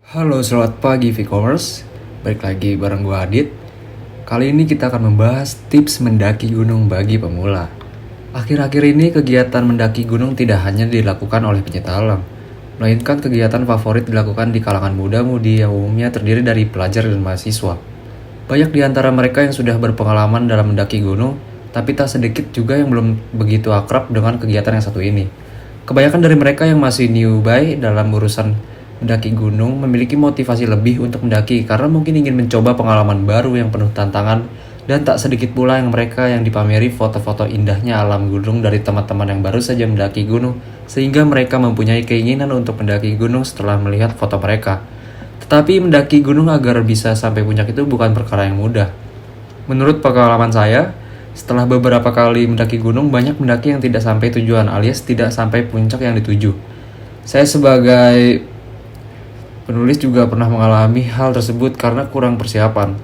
Halo, selamat pagi Vcommerce. Balik lagi bareng gue Adit. Kali ini kita akan membahas tips mendaki gunung bagi pemula. Akhir-akhir ini kegiatan mendaki gunung tidak hanya dilakukan oleh pencinta alam, melainkan kegiatan favorit dilakukan di kalangan muda-mudi yang umumnya terdiri dari pelajar dan mahasiswa. Banyak di antara mereka yang sudah berpengalaman dalam mendaki gunung, tapi tak sedikit juga yang belum begitu akrab dengan kegiatan yang satu ini. Kebanyakan dari mereka yang masih newbie dalam urusan mendaki gunung memiliki motivasi lebih untuk mendaki karena mungkin ingin mencoba pengalaman baru yang penuh tantangan, dan tak sedikit pula yang mereka yang dipameri foto-foto indahnya alam gunung dari teman-teman yang baru saja mendaki gunung sehingga mereka mempunyai keinginan untuk mendaki gunung setelah melihat foto mereka. Tetapi mendaki gunung agar bisa sampai puncak itu bukan perkara yang mudah. Menurut pengalaman saya, setelah beberapa kali mendaki gunung, banyak mendaki yang tidak sampai tujuan alias tidak sampai puncak yang dituju. Saya sebagai penulis juga pernah mengalami hal tersebut karena kurang persiapan.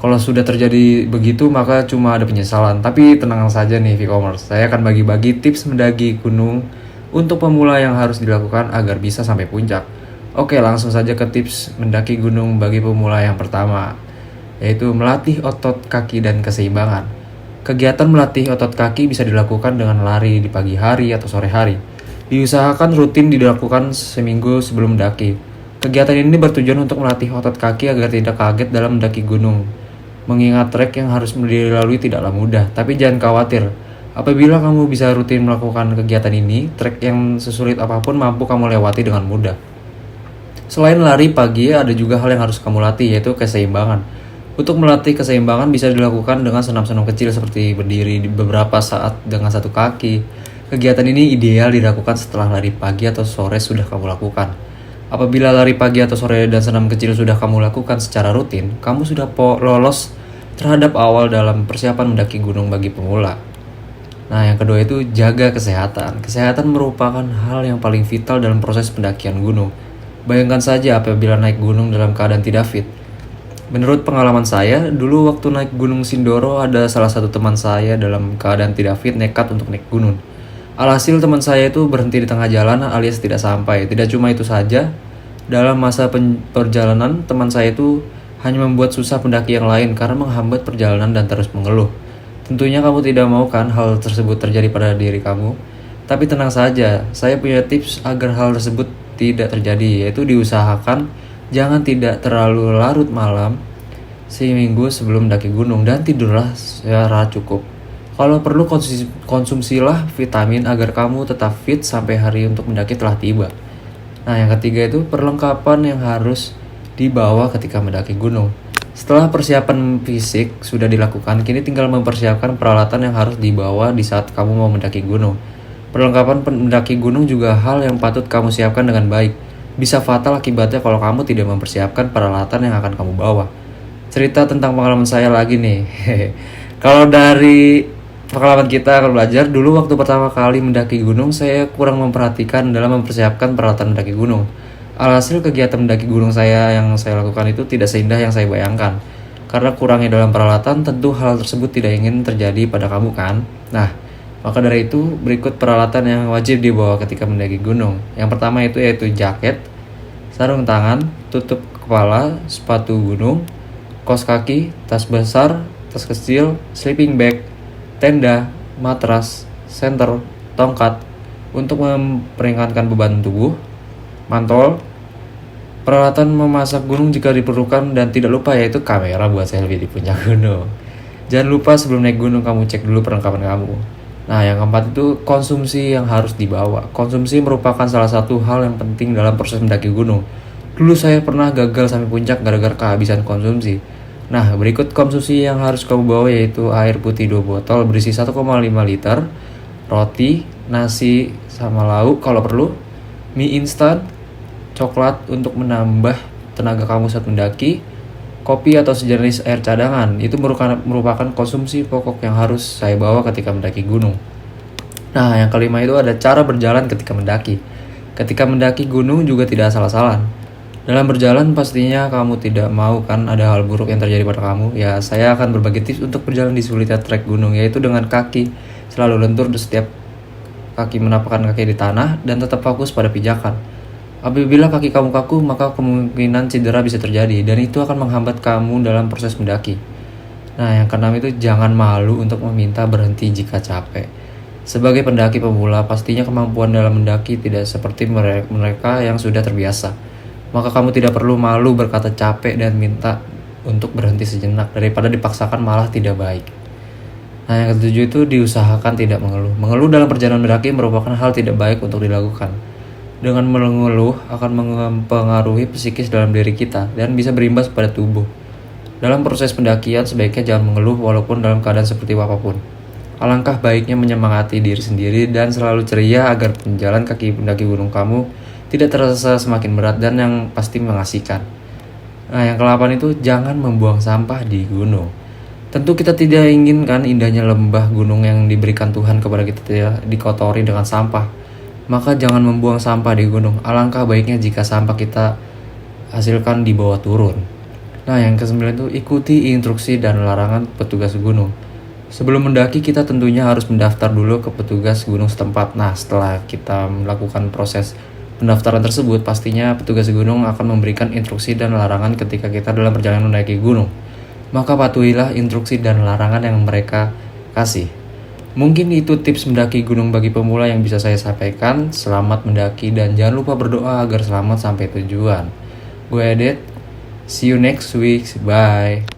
Kalau sudah terjadi begitu maka cuma ada penyesalan. Tapi tenang saja nih Vcommerce, saya akan bagi-bagi tips mendaki gunung untuk pemula yang harus dilakukan agar bisa sampai puncak. Oke, langsung saja ke tips mendaki gunung bagi pemula yang pertama, yaitu melatih otot kaki dan keseimbangan. Kegiatan melatih otot kaki bisa dilakukan dengan lari di pagi hari atau sore hari. Diusahakan rutin dilakukan seminggu sebelum mendaki. Kegiatan ini bertujuan untuk melatih otot kaki agar tidak kaget dalam mendaki gunung. Mengingat trek yang harus dilalui tidaklah mudah, tapi jangan khawatir. Apabila kamu bisa rutin melakukan kegiatan ini, trek yang sesulit apapun mampu kamu lewati dengan mudah. Selain lari pagi, ada juga hal yang harus kamu latih, yaitu keseimbangan. Untuk melatih keseimbangan bisa dilakukan dengan senam-senam kecil seperti berdiri beberapa saat dengan satu kaki. Kegiatan ini ideal dilakukan setelah lari pagi atau sore sudah kamu lakukan. Apabila lari pagi atau sore dan senam kecil sudah kamu lakukan secara rutin, kamu sudah lolos terhadap awal dalam persiapan mendaki gunung bagi pemula. Nah, yang kedua itu jaga kesehatan. Kesehatan merupakan hal yang paling vital dalam proses pendakian gunung. Bayangkan saja apabila naik gunung dalam keadaan tidak fit. Menurut pengalaman saya, dulu waktu naik Gunung Sindoro ada salah satu teman saya dalam keadaan tidak fit nekat untuk naik gunung. Alhasil teman saya itu berhenti di tengah jalan alias tidak sampai. Tidak cuma itu saja, dalam masa perjalanan teman saya itu hanya membuat susah pendaki yang lain karena menghambat perjalanan dan terus mengeluh. Tentunya kamu tidak mau kan hal tersebut terjadi pada diri kamu. Tapi tenang saja, saya punya tips agar hal tersebut tidak terjadi, yaitu diusahakan jangan tidak terlalu larut malam seminggu sebelum mendaki gunung dan tidurlah secara cukup. Kalau perlu konsumsilah vitamin agar kamu tetap fit sampai hari untuk mendaki telah tiba. Nah, yang ketiga itu perlengkapan yang harus dibawa ketika mendaki gunung. Setelah persiapan fisik sudah dilakukan, kini tinggal mempersiapkan peralatan yang harus dibawa di saat kamu mau mendaki gunung. Perlengkapan mendaki gunung juga hal yang patut kamu siapkan dengan baik. Bisa fatal akibatnya kalau kamu tidak mempersiapkan peralatan yang akan kamu bawa. Cerita tentang pengalaman saya lagi nih. Kalau dari pengalaman kita akan belajar, dulu waktu pertama kali mendaki gunung, saya kurang memperhatikan dalam mempersiapkan peralatan mendaki gunung. Alhasil kegiatan mendaki gunung yang saya lakukan itu tidak seindah yang saya bayangkan. Karena kurangnya dalam peralatan, tentu hal tersebut tidak ingin terjadi pada kamu kan? Nah, maka dari itu berikut peralatan yang wajib dibawa ketika mendaki gunung. Yang pertama itu yaitu jaket, sarung tangan, tutup kepala, sepatu gunung, kaos kaki, tas besar, tas kecil, sleeping bag, tenda, matras, senter, tongkat untuk memperingatkan beban tubuh, mantol, peralatan memasak gunung jika diperlukan, dan tidak lupa yaitu kamera buat selfie di puncak gunung. Jangan lupa sebelum naik gunung kamu cek dulu perlengkapan kamu. Nah, yang keempat itu konsumsi yang harus dibawa. Konsumsi merupakan salah satu hal yang penting dalam proses mendaki gunung. Dulu saya pernah gagal sampai puncak gara-gara kehabisan konsumsi. Nah, berikut konsumsi yang harus kamu bawa yaitu air putih 2 botol berisi 1,5 liter, roti, nasi sama lauk kalau perlu, mie instan, coklat untuk menambah tenaga kamu saat mendaki, kopi atau sejenis air cadangan. Itu merupakan konsumsi pokok yang harus saya bawa ketika mendaki gunung. Nah, yang kelima itu ada cara berjalan ketika mendaki. Ketika mendaki gunung juga tidak asal-asalan. Dalam berjalan pastinya kamu tidak mau kan ada hal buruk yang terjadi pada kamu. Ya, saya akan berbagi tips untuk berjalan di sulitnya trek gunung, yaitu dengan kaki selalu lentur di setiap kaki menapakkan kaki di tanah dan tetap fokus pada pijakan. Apabila kaki kamu kaku, maka kemungkinan cedera bisa terjadi dan itu akan menghambat kamu dalam proses mendaki. Nah, yang keenam itu jangan malu untuk meminta berhenti jika capek. Sebagai pendaki pemula, pastinya kemampuan dalam mendaki tidak seperti mereka yang sudah terbiasa. Maka kamu tidak perlu malu berkata capek dan minta untuk berhenti sejenak daripada dipaksakan malah tidak baik. Nah, yang ketujuh itu diusahakan tidak mengeluh. Mengeluh dalam perjalanan mendaki merupakan hal tidak baik untuk dilakukan. Dengan mengeluh akan mempengaruhi psikis dalam diri kita dan bisa berimbas pada tubuh. Dalam proses pendakian sebaiknya jangan mengeluh walaupun dalam keadaan seperti apapun. Alangkah baiknya menyemangati diri sendiri dan selalu ceria agar penjalan kaki pendaki gunung kamu tidak terasa semakin berat dan yang pasti mengasihkan. Nah, yang ke-8 itu jangan membuang sampah di gunung. Tentu kita tidak inginkan indahnya lembah gunung yang diberikan Tuhan kepada kita tidak dikotori dengan sampah. Maka jangan membuang sampah di gunung. Alangkah baiknya jika sampah kita hasilkan dibawa turun. Nah, yang ke-9 itu ikuti instruksi dan larangan petugas gunung. Sebelum mendaki kita tentunya harus mendaftar dulu ke petugas gunung setempat. Nah, setelah kita melakukan proses pendaftaran tersebut, pastinya petugas gunung akan memberikan instruksi dan larangan ketika kita dalam perjalanan mendaki gunung. Maka patuhilah instruksi dan larangan yang mereka kasih. Mungkin itu tips mendaki gunung bagi pemula yang bisa saya sampaikan. Selamat mendaki dan jangan lupa berdoa agar selamat sampai tujuan. Gue Edit, see you next week, bye.